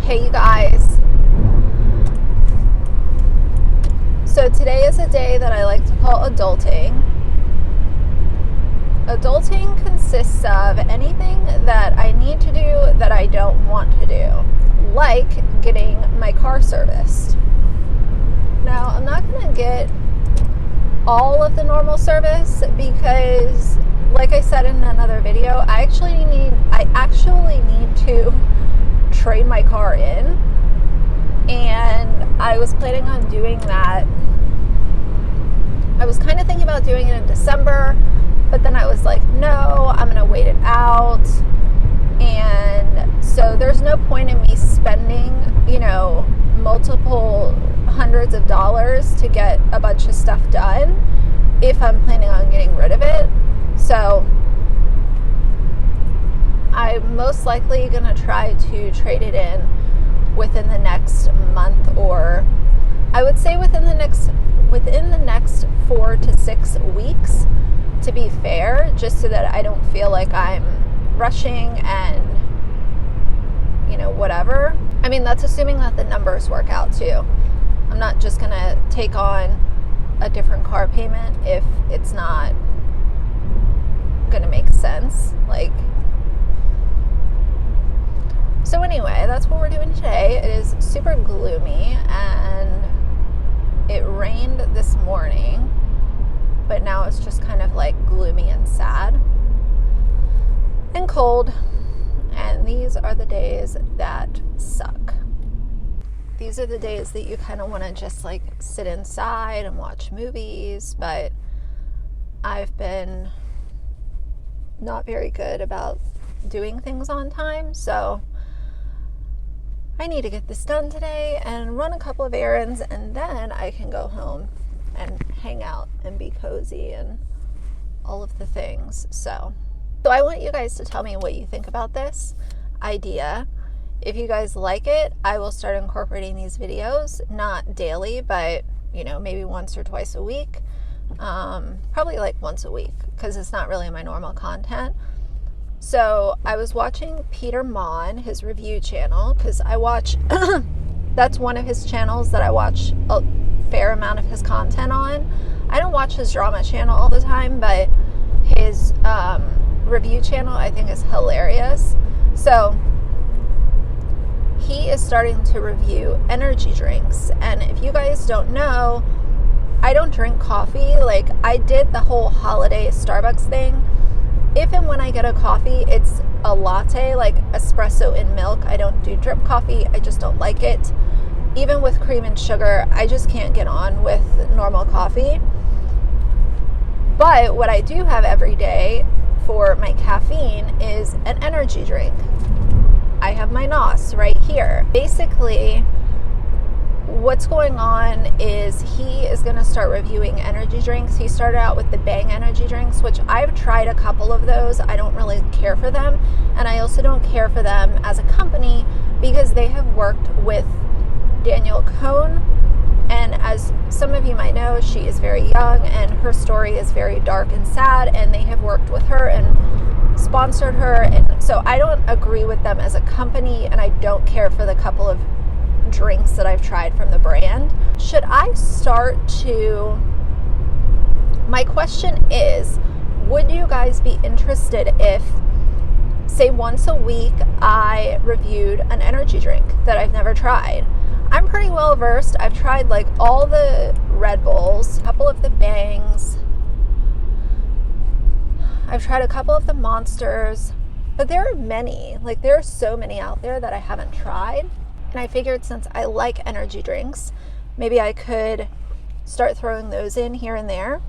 Hey you guys, so today is a day that I like to call adulting. Adulting consists of anything that I need to do that I don't want to do, like getting my car serviced. Now, I'm not going to get all of the normal service because, like I said in another video, I actually need to trade my car in, and I was planning on doing that. I was kind of thinking about doing it in December, but then I was like, no, I'm gonna wait it out. And so there's no point in me spending, multiple hundreds of dollars to get a bunch of stuff done if I'm planning on getting rid of it. So I'm most likely going to try to trade it in within the next month, or I would say within the next 4 to 6 weeks, to be fair, just so that I don't feel like I'm rushing and, whatever. I mean, that's assuming that the numbers work out too. I'm not just going to take on a different car payment if it's not going to make sense. So anyway, that's what we're doing today. It is super gloomy and it rained this morning, but now it's just kind of like gloomy and sad and cold. And these are the days that suck. These are the days that you kind of want to just like sit inside and watch movies, but I've been not very good about doing things on time, so I need to get this done today and run a couple of errands, and then I can go home and hang out and be cozy and all of the things. So I want you guys to tell me what you think about this idea. If you guys like it, I will start incorporating these videos, not daily, but maybe once or twice a week. Probably like once a week, because it's not really my normal content. So I was watching Peter Mon, his review channel, because I watch, that's one of his channels that I watch a fair amount of his content on. I don't watch his drama channel all the time, but his review channel I think is hilarious. So he is starting to review energy drinks, and if you guys don't know, I don't drink coffee. Like, I did the whole holiday Starbucks thing. If and when I get a coffee, it's a latte, like espresso in milk. I don't do drip coffee. I just don't like it. Even with cream and sugar, I just can't get on with normal coffee. But what I do have every day for my caffeine is an energy drink. I have my NOS right here. Basically, what's going on is he is going to start reviewing energy drinks. He started out with the Bang energy drinks, which I've tried a couple of those. I don't really care for them, and I also don't care for them as a company because they have worked with Danielle Cohn, and as some of you might know, she is very young and her story is very dark and sad, and they have worked with her and sponsored her, and so I don't agree with them as a company, and I don't care for the couple of drinks that I've tried from the brand. Should I start to, my question is, would you guys be interested if, say, once a week I reviewed an energy drink that I've never tried? I'm pretty well versed. I've tried like all the Red Bulls, a couple of the Bangs, I've tried a couple of the Monsters, but there are many, like there are so many out there that I haven't tried. And I figured since I like energy drinks, maybe I could start throwing those in here and there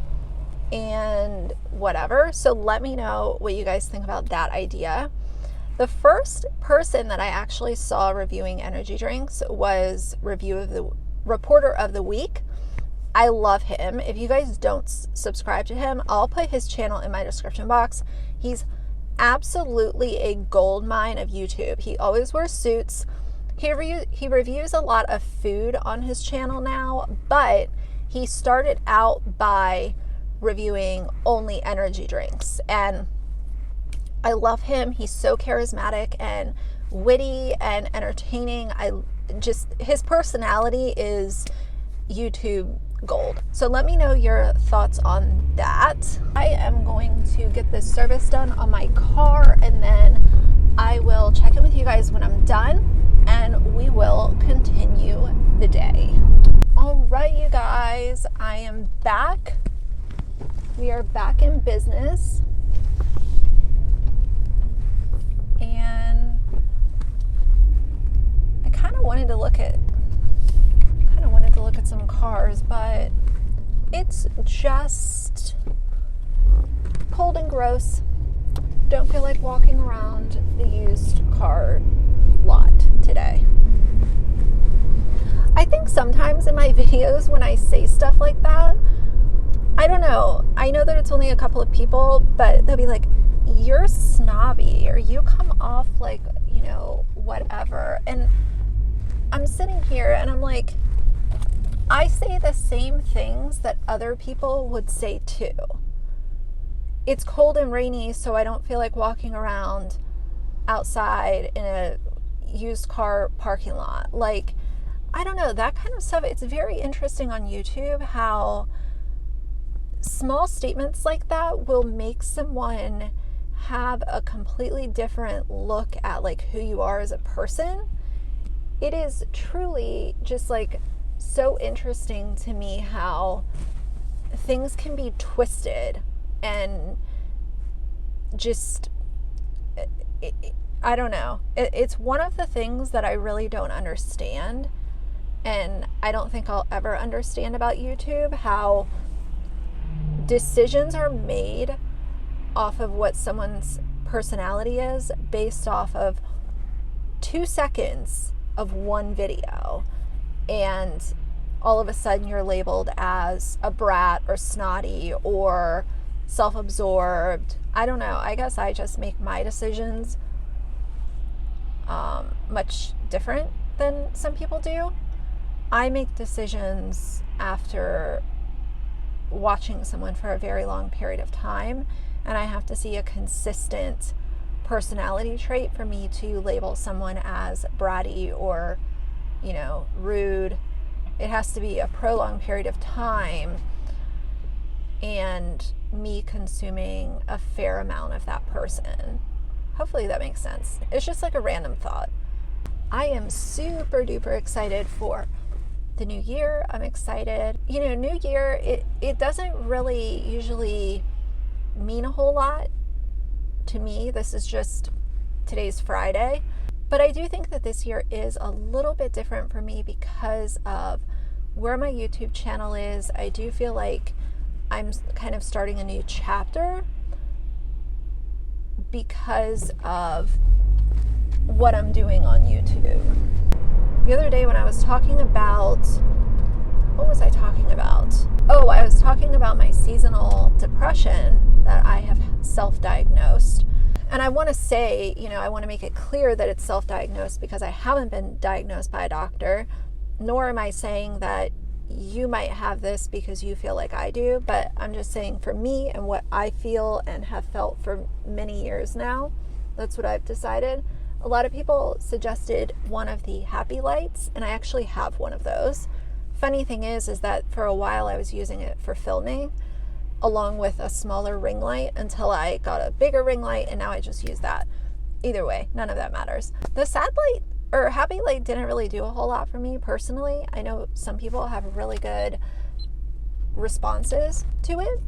and whatever. So let me know what you guys think about that idea. The first person that I actually saw reviewing energy drinks was Reporter of the Week. I love him. If you guys don't subscribe to him, I'll put his channel in my description box. He's absolutely a gold mine of YouTube. He always wears suits. He reviews a lot of food on his channel now, but he started out by reviewing only energy drinks, and I love him. He's so charismatic, and witty and entertaining. His personality is YouTube gold. So let me know your thoughts on that. I am going to get this service done on my car, and then I will check in with you guys when I'm done, and we will continue the day. All right, you guys, I am back. We are back in business, and I kind of wanted to look at some cars, but it's just cold and gross. Don't feel like walking around the used car lot today. I think sometimes in my videos when I say stuff like that, I don't know. I know that it's only a couple of people, but they'll be like, you're snobby, or you come off like, whatever. And I'm sitting here and I'm like, I say the same things that other people would say too. It's cold and rainy, so I don't feel like walking around outside in a used car parking lot. Like, I don't know, that kind of stuff. It's very interesting on YouTube how small statements like that will make someone have a completely different look at like who you are as a person. It is truly just like so interesting to me how things can be twisted and just, I don't know. It's one of the things that I really don't understand, and I don't think I'll ever understand about YouTube, how decisions are made off of what someone's personality is based off of 2 seconds of one video, and all of a sudden you're labeled as a brat or snotty or self-absorbed. I don't know. I guess I just make my decisions much different than some people do. I make decisions after watching someone for a very long period of time, and I have to see a consistent personality trait for me to label someone as bratty or, rude. It has to be a prolonged period of time and me consuming a fair amount of that person. Hopefully that makes sense. It's just like a random thought. I am super duper excited for the new year. I'm excited. New year, it doesn't really usually mean a whole lot to me. This is just, today's Friday. But I do think that this year is a little bit different for me because of where my YouTube channel is. I do feel like I'm kind of starting a new chapter because of what I'm doing on YouTube. The other day when I was talking about, what was I talking about? Oh, I was talking about my seasonal depression that I have self-diagnosed. And I want to say, I want to make it clear that it's self-diagnosed because I haven't been diagnosed by a doctor, nor am I saying that you might have this because you feel like I do, but I'm just saying for me and what I feel and have felt for many years now, that's what I've decided. A lot of people suggested one of the happy lights, and I actually have one of those. Funny thing is that for a while I was using it for filming along with a smaller ring light until I got a bigger ring light, and now I just use that. Either way, none of that matters. The sad light or happy light didn't really do a whole lot for me personally. I know some people have really good responses to it,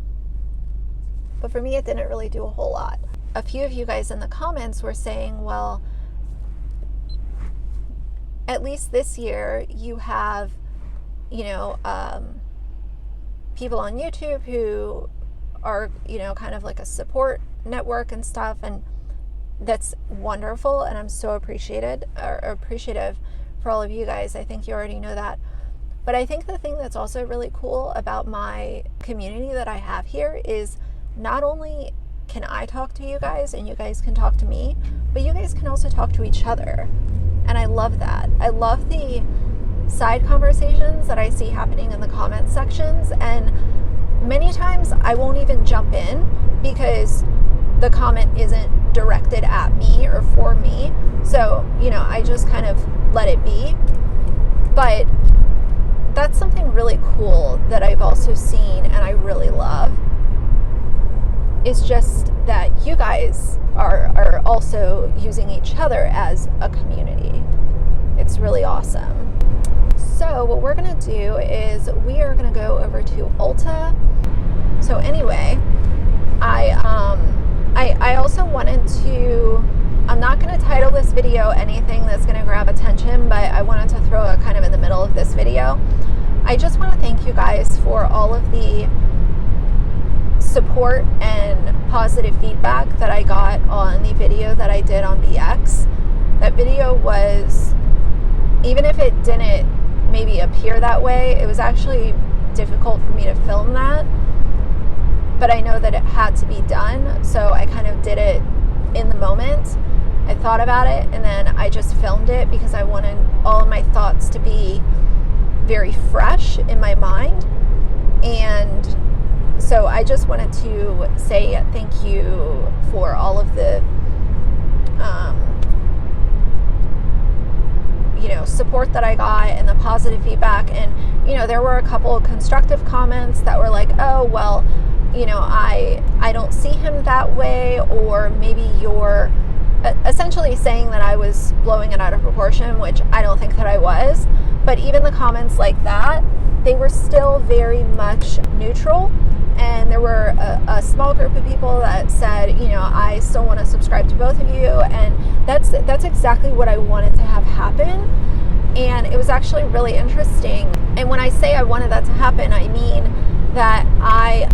but for me it didn't really do a whole lot. A few of you guys in the comments were saying, well, at least this year you have, people on YouTube who are, kind of like a support network and stuff, and that's wonderful, and I'm so appreciative for all of you guys. I think you already know that. But I think the thing that's also really cool about my community that I have here is not only can I talk to you guys and you guys can talk to me, but you guys can also talk to each other. And I love that. I love the side conversations that I see happening in the comment sections, and many times I won't even jump in because the comment isn't directed at me or for me. So, I just kind of let it be. But that's something really cool that I've also seen and I really love. It's just that you guys are also using each other as a community. It's really awesome. So what we're going to do is we are going to go over to Ulta. So anyway, I also wanted to, I'm not going to title this video anything that's going to grab attention, but I wanted to throw it kind of in the middle of this video. I just want to thank you guys for all of the support and positive feedback that I got on the video that I did on BX. That video was, even if it didn't maybe appear that way, it was actually difficult for me to film that, but I know that it had to be done, so I kind of did it in the moment. I thought about it and then I just filmed it because I wanted all of my thoughts to be very fresh in my mind. And so I just wanted to say thank you for all of the support that I got and the positive feedback. And there were a couple of constructive comments that were like, oh well, I don't see him that way, or maybe you're essentially saying that I was blowing it out of proportion, which I don't think that I was. But even the comments like that, they were still very much neutral. And there were a small group of people that said, I still want to subscribe to both of you. And that's exactly what I wanted to have happen. And it was actually really interesting. And when I say I wanted that to happen, I mean that I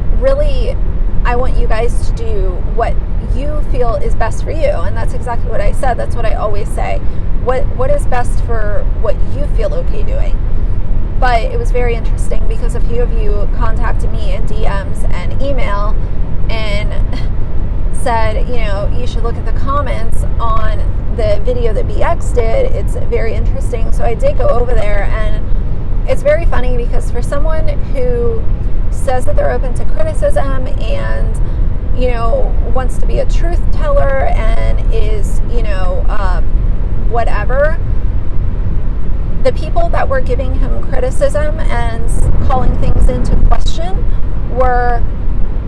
want you guys to do what you feel is best for you. And that's exactly what I said. That's what I always say. What is best for what you feel okay doing? But it was very interesting because a few of you contacted me in DMs and email and said, you should look at the comments on the video that BX did. It's very interesting. So I did go over there, and it's very funny because for someone who says that they're open to criticism and, wants to be a truth teller and is, whatever, the people that were giving him criticism and calling things into question were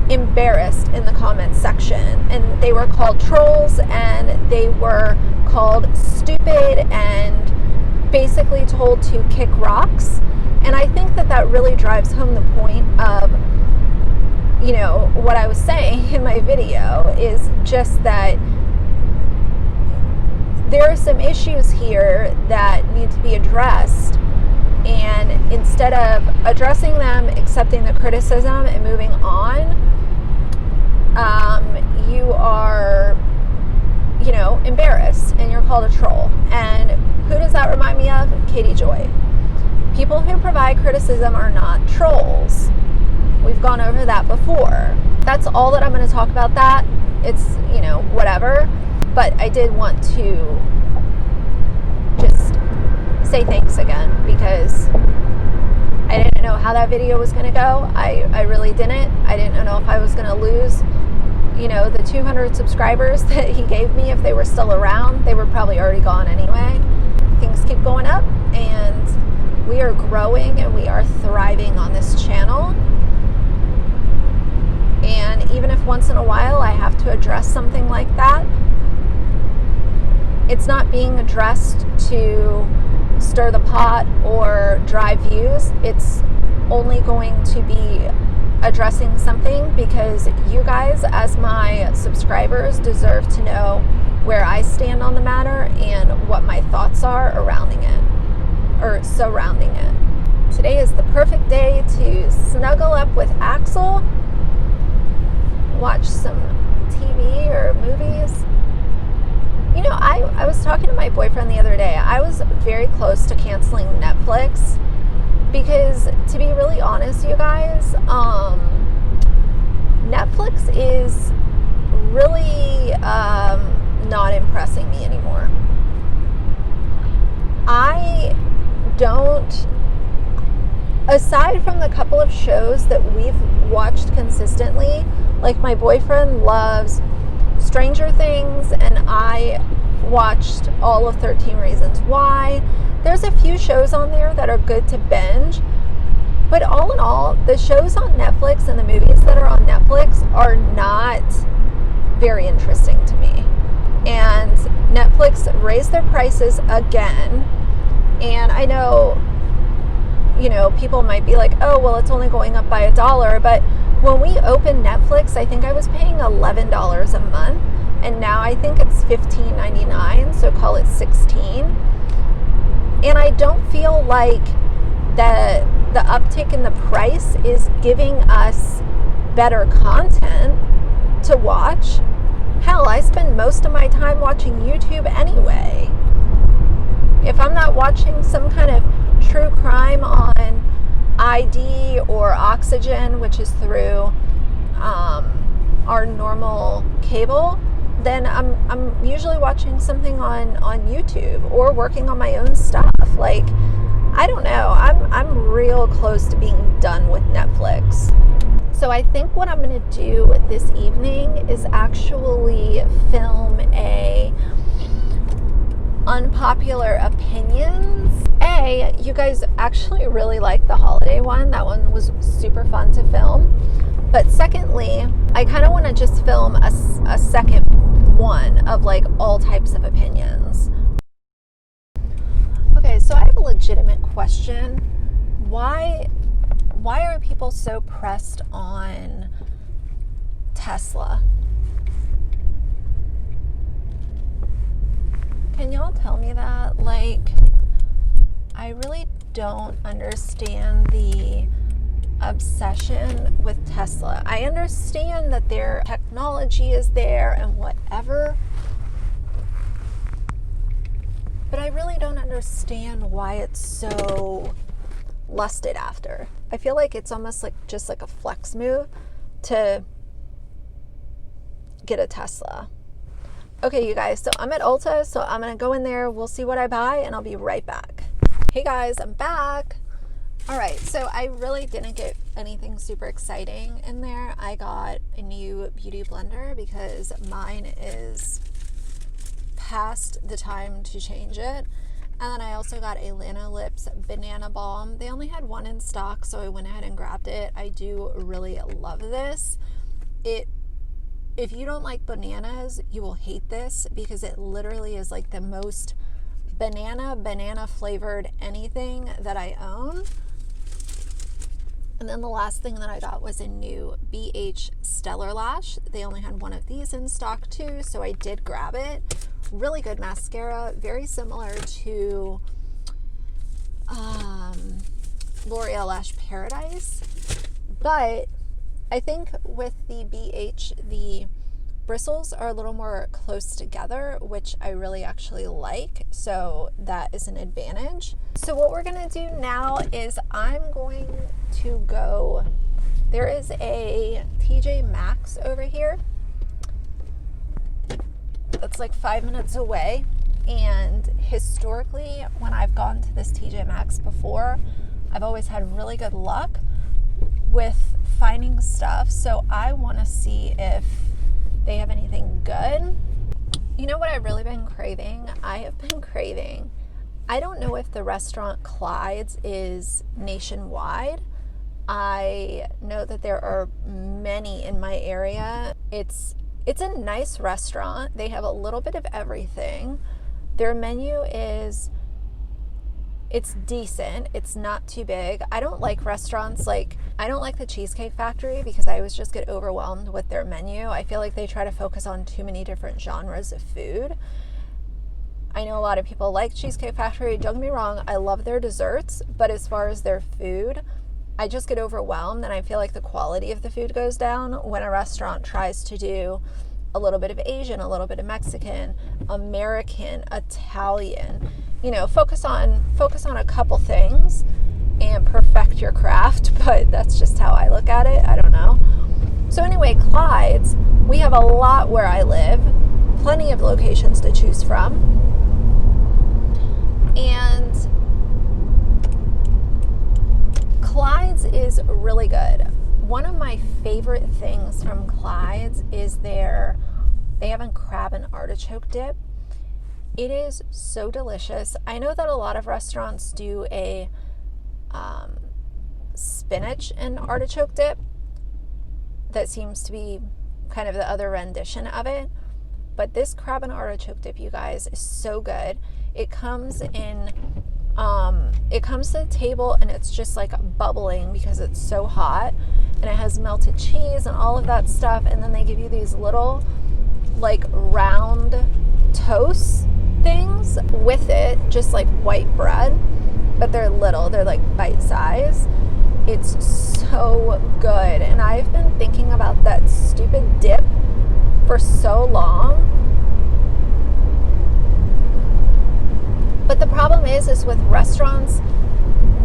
embarrassed in the comments section, and they were called trolls, and they were called stupid and basically told to kick rocks. And I think that really drives home the point of what I was saying in my video, is just that there are some issues here that need to be addressed, and instead of addressing them, accepting the criticism and moving on, you are embarrassed and you're called a troll. And who does that remind me of? Katie Joy. People who provide criticism are not trolls. We've gone over that before. That's all that I'm going to talk about that. It's whatever. But I did want to just say thanks again, because I didn't know how that video was going to go. I really didn't. I didn't know if I was going to lose, the 200 subscribers that he gave me. If they were still around, they were probably already gone anyway. Things keep going up, and we are growing and we are thriving on this channel. And even if once in a while I have to address something like that, it's not being addressed to stir the pot or drive views. It's only going to be addressing something because you guys, as my subscribers, deserve to know where I stand on the matter and what my thoughts are surrounding it. Today is the perfect day to snuggle up with Axel, watch some TV or movies. I was talking to my boyfriend the other day. I was very close to canceling Netflix because, to be really honest, you guys, Netflix is really not impressing me anymore. I don't, aside from the couple of shows that we've watched consistently, like my boyfriend loves Stranger Things, and I watched all of 13 Reasons Why. There's a few shows on there that are good to binge, but all in all, the shows on Netflix and the movies that are on Netflix are not very interesting to me. And Netflix raised their prices again, and I know, people might be like, oh, well, it's only going up by $1, but when we opened Netflix, I think I was paying $11 a month, and now I think it's $15.99, so call it $16. And I don't feel like the uptick in the price is giving us better content to watch. Hell, I spend most of my time watching YouTube anyway. If I'm not watching some kind of true crime on ID or Oxygen, which is through our normal cable, then I'm usually watching something on YouTube or working on my own stuff. Like, I don't know. I'm real close to being done with Netflix. So I think what I'm going to do this evening is actually film a unpopular opinions. You guys actually really liked the holiday one. That one was super fun to film. But secondly, I kind of want to just film a second one of like all types of opinions. Okay, so I have a legitimate question. Why are people so pressed on Tesla? Can y'all tell me that? Like, I really don't understand the obsession with Tesla. I understand that their technology is there and whatever, but I really don't understand why it's so lusted after. I feel like it's almost like just like a flex move to get a Tesla. Okay, you guys, so I'm at Ulta, so I'm gonna go in there, we'll see what I buy, and I'll be right back. Hey guys, I'm back. All right, so I really didn't get anything super exciting in there. I got a new beauty blender because mine is past the time to change it. And then I also got a Lana Lips Banana Balm. They only had one in stock, so I went ahead and grabbed it. I do really love this. If you don't like bananas, you will hate this because it literally is like the most banana flavored anything that I own. And then the last thing that I got was a new BH Stellar Lash. They only had one of these in stock too, so I did grab it. Really good mascara, very similar to L'Oreal Lash Paradise. But I think with the BH, the bristles are a little more close together, which I really actually like. So that is an advantage. So what we're gonna do now is I'm going to go, there is a TJ Maxx over here that's like 5 minutes away. And historically, when I've gone to this TJ Maxx before, I've always had really good luck with finding stuff. So I want to see if they have anything good. You know what I've really been craving? I have been craving, I don't know if the restaurant Clyde's is nationwide. I know that there are many in my area. It's a nice restaurant. They have a little bit of everything. Their menu is, it's decent. It's not too big. I don't like restaurants like, I don't like the Cheesecake Factory because I always just get overwhelmed with their menu. I feel like they try to focus on too many different genres of food. I know a lot of people like Cheesecake Factory. Don't get me wrong, I love their desserts, but as far as their food, I just get overwhelmed and I feel like the quality of the food goes down when a restaurant tries to do a little bit of Asian, a little bit of Mexican, American, Italian. You know, focus on a couple things and perfect your craft, but that's just how I look at it. I don't know. So anyway, Clyde's, we have a lot where I live, plenty of locations to choose from. And Clyde's is really good. One of my favorite things from Clyde's is their They have a crab and artichoke dip. It is so delicious. I know that a lot of restaurants do a spinach and artichoke dip that seems to be kind of the other rendition of it. But this crab and artichoke dip, you guys, is so good. It comes in, it comes to the table and it's just like bubbling because it's so hot. And it has melted cheese and all of that stuff. And then they give you these little like round toast things with it, just like white bread. But they're little, they're like bite size. It's so good. And I've been thinking about that stupid dip for so long. But the problem is with restaurants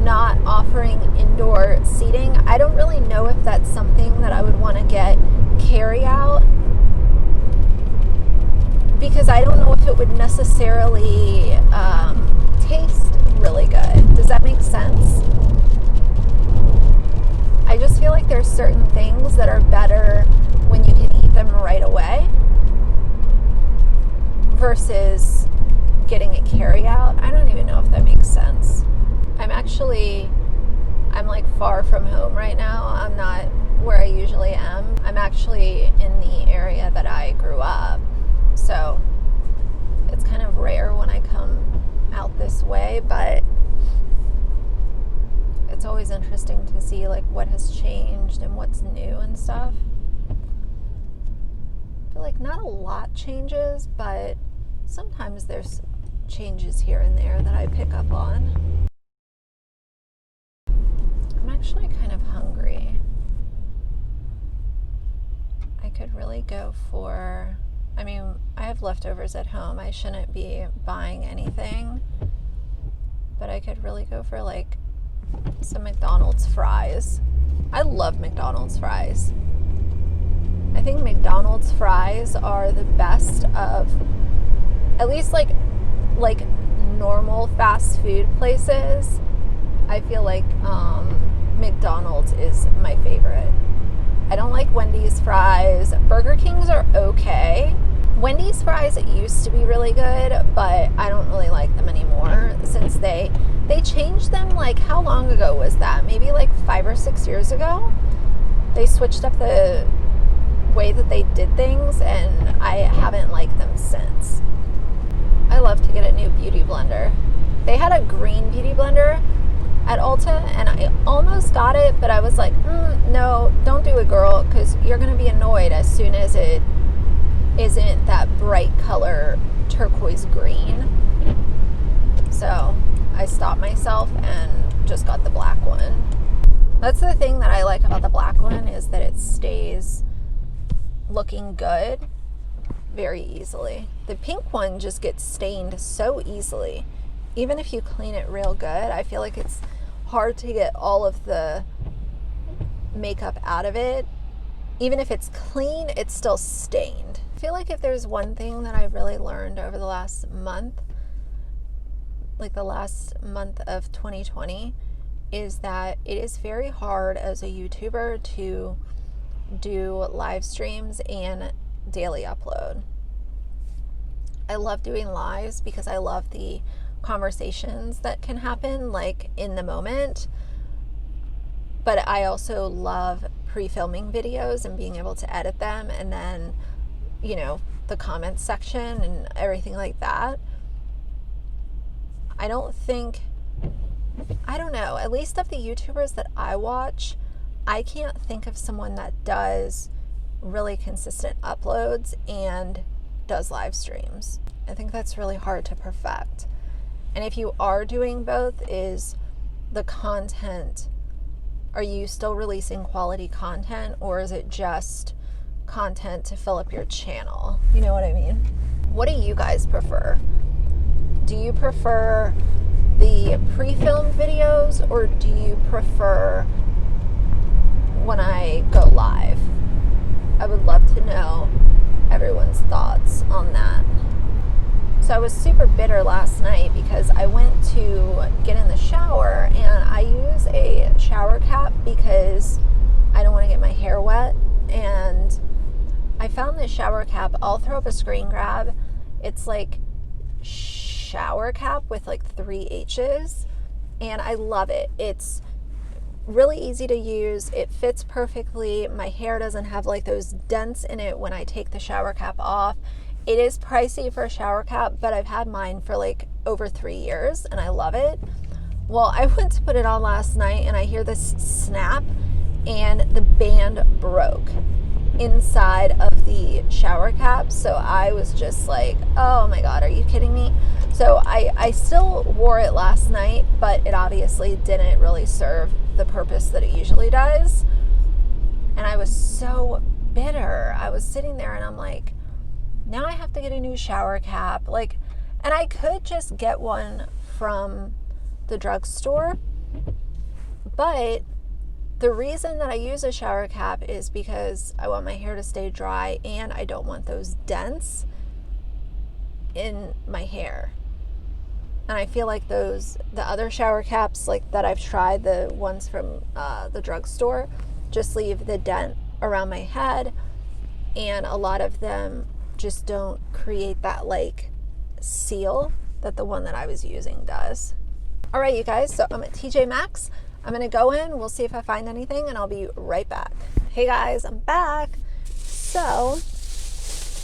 not offering indoor seating, I don't really know if that's something that I would want to get carry out, because I don't know if it would necessarily taste really good. Does that make sense? I just feel like there's certain things that are better when you can eat them right away versus getting it carry out. I don't even know if that makes sense. I'm like far from home right now. I'm not where I usually am. I'm actually in the area that I grew up. So it's kind of rare when I come out this way, but it's always interesting to see like what has changed and what's new and stuff. I feel like not a lot changes, but sometimes there's changes here and there that I pick up on. I'm actually kind of hungry. I could really go for, I have leftovers at home. I shouldn't be buying anything, but I could really go for like some McDonald's fries. I love McDonald's fries. I think McDonald's fries are the best of, at least like normal fast food places. I feel like McDonald's is my favorite. I don't like Wendy's fries. Burger King's are okay. Wendy's fries used to be really good, but I don't really like them anymore since they changed them. Like, how long ago was that? Maybe like 5 or 6 years ago. They switched up the way that they did things, and I haven't liked them since. I love to get a new beauty blender. They had a green beauty blender at Ulta, and I almost got it, but I was like, no, don't do it, girl, because you're going to be annoyed as soon as it isn't that bright color turquoise green. So I stopped myself and just got the black one. That's the thing that I like about the black one, is that it stays looking good very easily. The pink one just gets stained so easily. Even if you clean it real good, I feel like it's hard to get all of the makeup out of it. Even if it's clean, it's still stained. I feel like if there's one thing that I really learned over the last month, like the last month of 2020, is that it is very hard as a YouTuber to do live streams and daily upload. I love doing lives because I love the conversations that can happen like in the moment, but I also love pre-filming videos and being able to edit them, and then the comments section and everything like that. I don't know, at least of the YouTubers that I watch, I can't think of someone that does really consistent uploads and does live streams. I think that's really hard to perfect. And if you are doing both, is the content, are you still releasing quality content, or is it just content to fill up your channel? You know what I mean? What do you guys prefer? Do you prefer the pre-filmed videos, or do you prefer when I go live? I would love to know everyone's thoughts on that. So I was super bitter last night because I went to get in the shower, and I use a shower cap because I don't want to get my hair wet, and I found this shower cap. I'll throw up a screen grab. It's like shower cap with like 3 H's, and I love it. It's really easy to use. It fits perfectly. My hair doesn't have like those dents in it when I take the shower cap off. It is pricey for a shower cap, but I've had mine for like over 3 years and I love it. Well, I went to put it on last night and I hear this snap and the band broke inside of the shower cap. So I was just like, oh my God, are you kidding me? So I still wore it last night, but it obviously didn't really serve the purpose that it usually does. And I was so bitter. I was sitting there and I'm like, now I have to get a new shower cap. Like, and I could just get one from the drugstore, but the reason that I use a shower cap is because I want my hair to stay dry and I don't want those dents in my hair. And I feel like the other shower caps like that I've tried, the ones from the drugstore, just leave the dent around my head, and a lot of them just don't create that like seal that the one that I was using does. All right, you guys, so I'm at TJ Maxx. I'm gonna go in, we'll see if I find anything, and I'll be right back. Hey guys, I'm back. So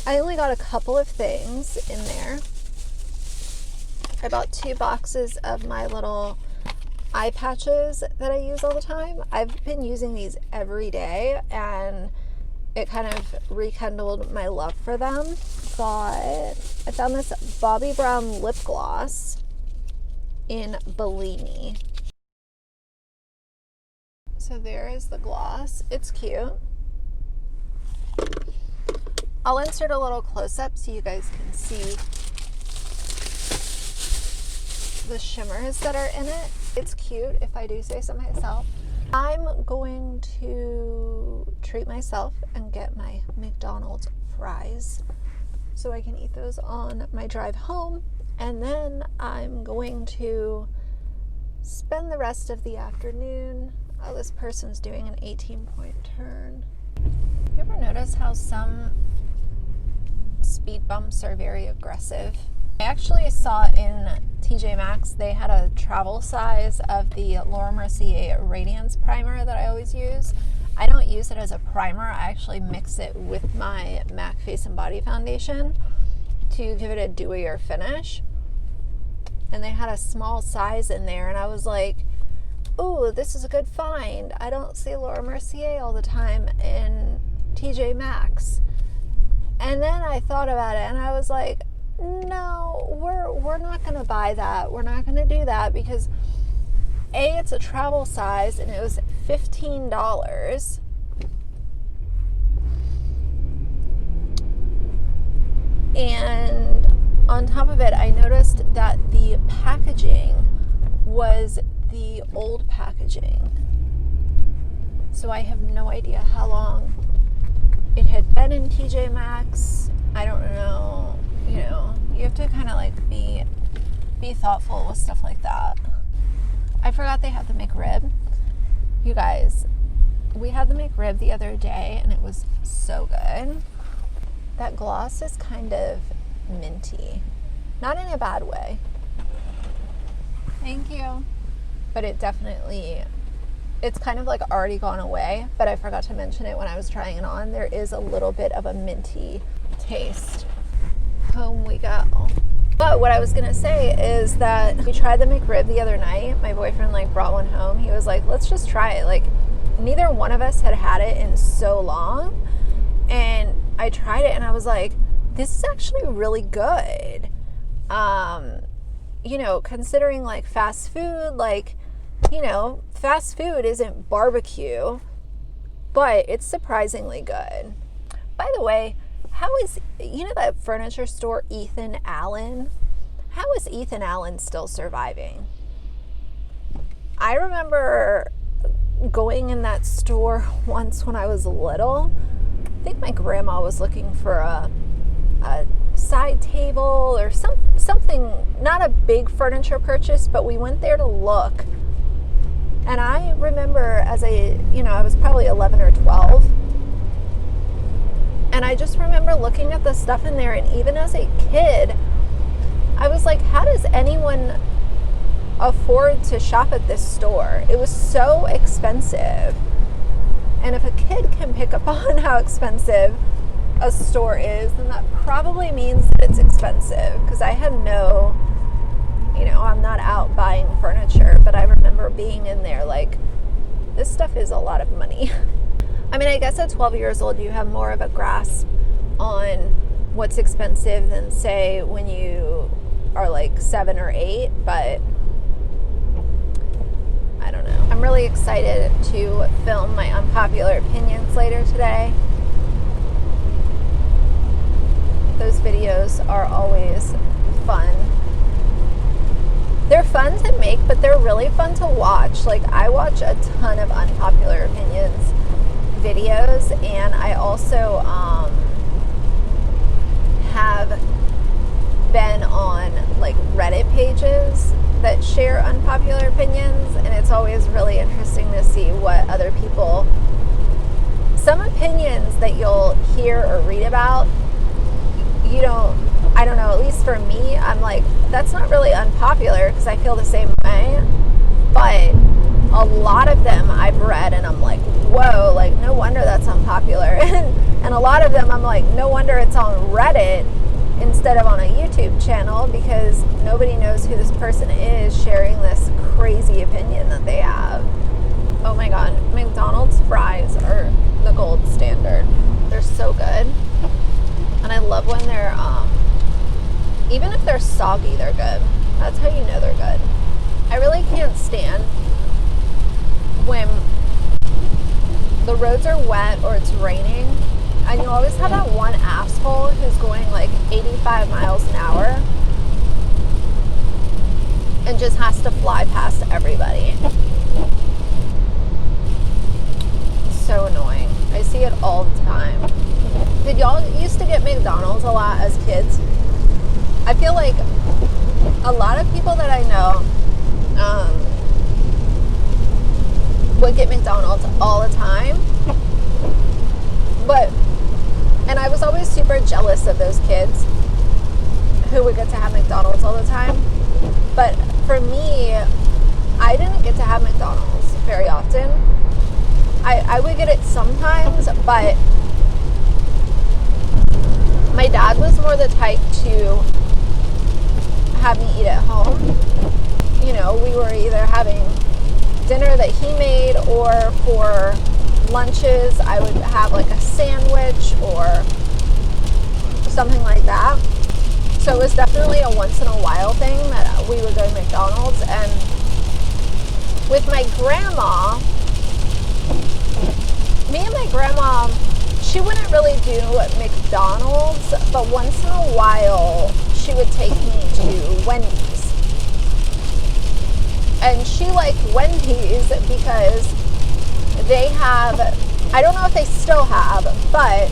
I only got a couple of things in there. I bought 2 boxes of my little eye patches that I use all the time. I've been using these every day and it kind of rekindled my love for them. But I found this Bobbi Brown lip gloss in Bellini. So there is the gloss. It's cute. I'll insert a little close-up so you guys can see the shimmers that are in it. It's cute, if I do say so myself. I'm going to treat myself and get my McDonald's fries so I can eat those on my drive home, and then I'm going to spend the rest of the afternoon. Oh, this person's doing an 18-point turn. You ever notice how some speed bumps are very aggressive? I actually saw in TJ Maxx they had a travel size of the Laura Mercier Radiance primer that I always use. I don't use it as a primer. I actually mix it with my MAC Face and Body Foundation to give it a dewier finish. And they had a small size in there, and I was like, ooh, this is a good find. I don't see Laura Mercier all the time in TJ Maxx. And then I thought about it and I was like, no, we're not going to buy that. We're not going to do that because A, it's a travel size and it was $15. And on top of it, I noticed that the packaging was the old packaging. So I have no idea how long it had been in TJ Maxx. I don't know. You know, you have to kind of like be thoughtful with stuff like that. I forgot they had the McRib. You guys, we had the McRib the other day and it was so good. That gloss is kind of minty. Not in a bad way. Thank you. But it definitely, it's kind of like already gone away, but I forgot to mention it when I was trying it on. There is a little bit of a minty taste. Home we go. But what I was gonna say is that we tried the McRib the other night. My boyfriend like brought one home. He was like, let's just try it. Like neither one of us had had it in so long. And I tried it and I was like, this is actually really good. You know, considering like fast food, like, you know, fast food isn't barbecue, but it's surprisingly good. By the way, how is, you know that furniture store Ethan Allen? How is Ethan Allen still surviving? I remember going in that store once when I was little. I think my grandma was looking for a side table or something, not a big furniture purchase, but we went there to look. And I remember as I was probably 11 or 12. And I just remember looking at the stuff in there, and even as a kid, I was like, how does anyone afford to shop at this store? It was so expensive. And if a kid can pick up on how expensive a store is, then that probably means that it's expensive. Because I had no, I'm not out buying furniture, but I remember being in there like, this stuff is a lot of money. I mean, I guess at 12 years old, you have more of a grasp on what's expensive than, say, when you are like 7 or 8, but I don't know. I'm really excited to film my unpopular opinions later today. Those videos are always fun. They're fun to make, but they're really fun to watch. Like, I watch a ton of unpopular opinions videos, and I also have been on like Reddit pages that share unpopular opinions, and it's always really interesting to see what other people, some opinions that you'll hear or read about, I don't know, at least for me, I'm like, that's not really unpopular because I feel the same way. But a lot of them I've read and I'm like, whoa, like no wonder that's unpopular. And a lot of them I'm like, no wonder it's on Reddit instead of on a YouTube channel, because nobody knows who this person is sharing this crazy opinion that they have. Oh my God, McDonald's fries are the gold standard. They're so good. And I love when they're, even if they're soggy, they're good. That's how you know they're good. I really can't stand when the roads are wet or it's raining, and you always have that one asshole who's going like 85 miles an hour and just has to fly past everybody. So annoying. I see it all the time. Did y'all used to get McDonald's a lot as kids? I feel like a lot of people that I know would get McDonald's all the time. And I was always super jealous of those kids who would get to have McDonald's all the time. But for me, I didn't get to have McDonald's very often. I would get it sometimes, but my dad was more the type to have me eat at home. We were either having dinner that he made, or for lunches I would have like a sandwich or something like that. So it was definitely a once in a while thing that we would go to McDonald's. And with my grandma, me and my grandma, she wouldn't really do McDonald's, but once in a while she would take me to Wendy's. And she liked Wendy's because they have, I don't know if they still have, but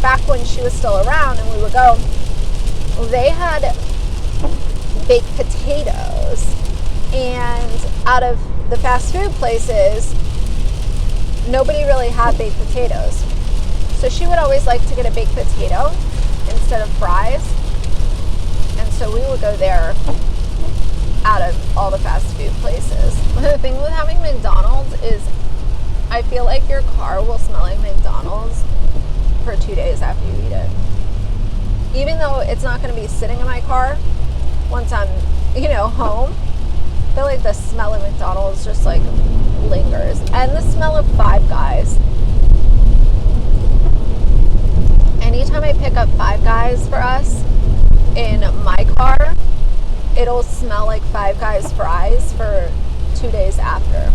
back when she was still around and we would go, they had baked potatoes. And out of the fast food places, nobody really had baked potatoes. So she would always like to get a baked potato instead of fries. And so we would go there out of all the fast food places. The thing with having McDonald's is I feel like your car will smell like McDonald's for 2 days after you eat it. Even though it's not going to be sitting in my car once I'm, home, I feel like the smell of McDonald's just like lingers. And the smell of Five Guys. Anytime I pick up Five Guys for us in my car, it'll smell like Five Guys fries for 2 days after.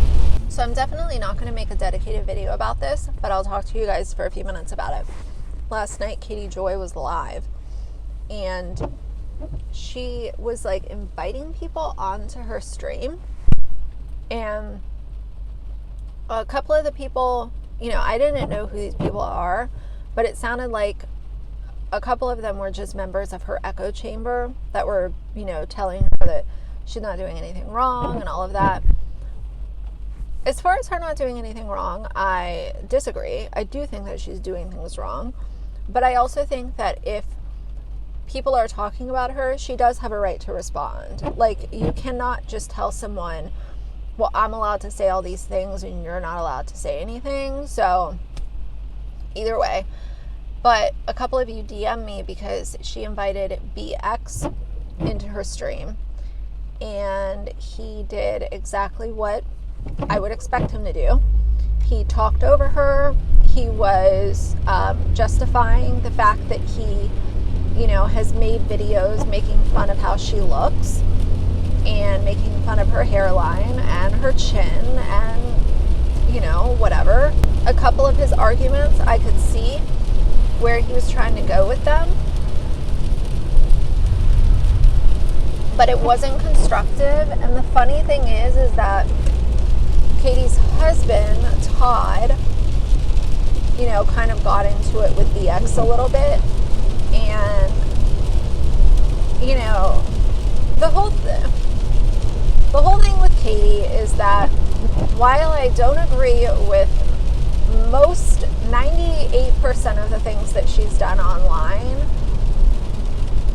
So I'm definitely not going to make a dedicated video about this, but I'll talk to you guys for a few minutes about it. Last night, Katie Joy was live, and she was like inviting people onto her stream. And a couple of the people, I didn't know who these people are, but it sounded like a couple of them were just members of her echo chamber that were, telling her that she's not doing anything wrong and all of that. As far as her not doing anything wrong, I disagree. I do think that she's doing things wrong. But I also think that if people are talking about her, she does have a right to respond. Like, you cannot just tell someone, well, I'm allowed to say all these things and you're not allowed to say anything. So either way. But a couple of you DM me because she invited BX into her stream, and he did exactly what I would expect him to do. He talked over her. He was justifying the fact that he, has made videos making fun of how she looks and making fun of her hairline and her chin and, whatever. A couple of his arguments, I could see where he was trying to go with them, but it wasn't constructive. And the funny thing is that Katie's husband, Todd, kind of got into it with BX a little bit. And, the whole thing with Katie is that while I don't agree with most 98% of the things that she's done online,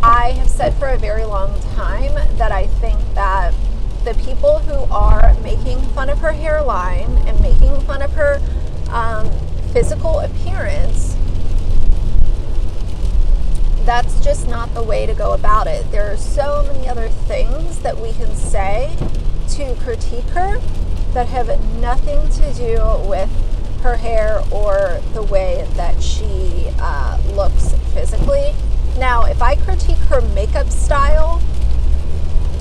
I have said for a very long time that I think that the people who are making fun of her hairline and making fun of her physical appearance, that's just not the way to go about it. There are so many other things that we can say to critique her that have nothing to do with her hair or the way that she looks physically. Now, if I critique her makeup style,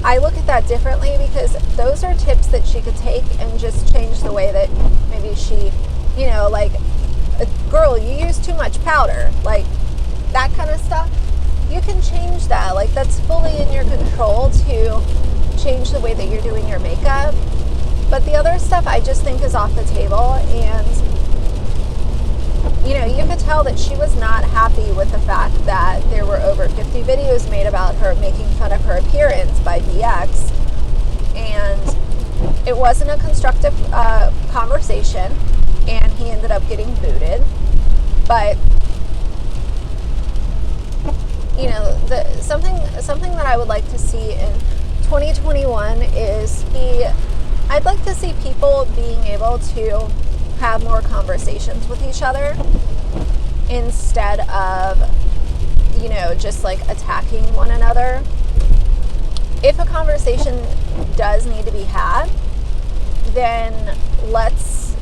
I look at that differently, because those are tips that she could take and just change the way that maybe she, like, girl, you use too much powder, like that kind of stuff. You can change that. Like, that's fully in your control to change the way that you're doing your makeup. But the other stuff I just think is off the table. And, you could tell that she was not happy with the fact that there were over 50 videos made about her making fun of her appearance by BX. And it wasn't a constructive conversation, and he ended up getting booted. But, something that I would like to see in 2021 is I'd like to see people being able to have more conversations with each other instead of, just like attacking one another. If a conversation does need to be had, then let's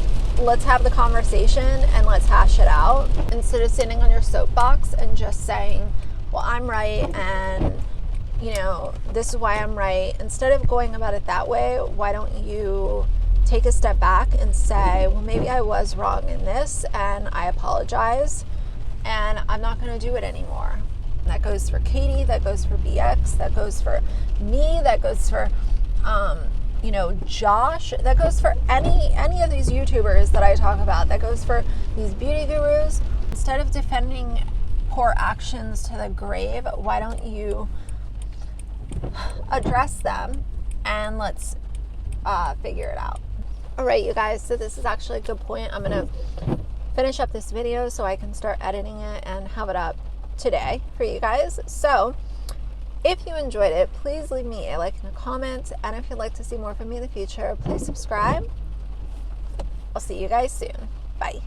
have the conversation and let's hash it out, instead of sitting on your soapbox and just saying, well, I'm right, and this is why I'm right. Instead of going about it that way, why don't you take a step back and say, well, maybe I was wrong in this and I apologize and I'm not going to do it anymore. That goes for Katie, that goes for BX, that goes for me, that goes for Josh, that goes for any of these YouTubers that I talk about, that goes for these beauty gurus. Instead of defending poor actions to the grave, why don't you address them and let's figure it out. All right, you guys, so this is actually a good point. I'm gonna finish up this video so I can start editing it and have it up today for you guys. So if you enjoyed it, please leave me a like and a comment, and if you'd like to see more from me in the future, please subscribe. I'll see you guys soon. Bye.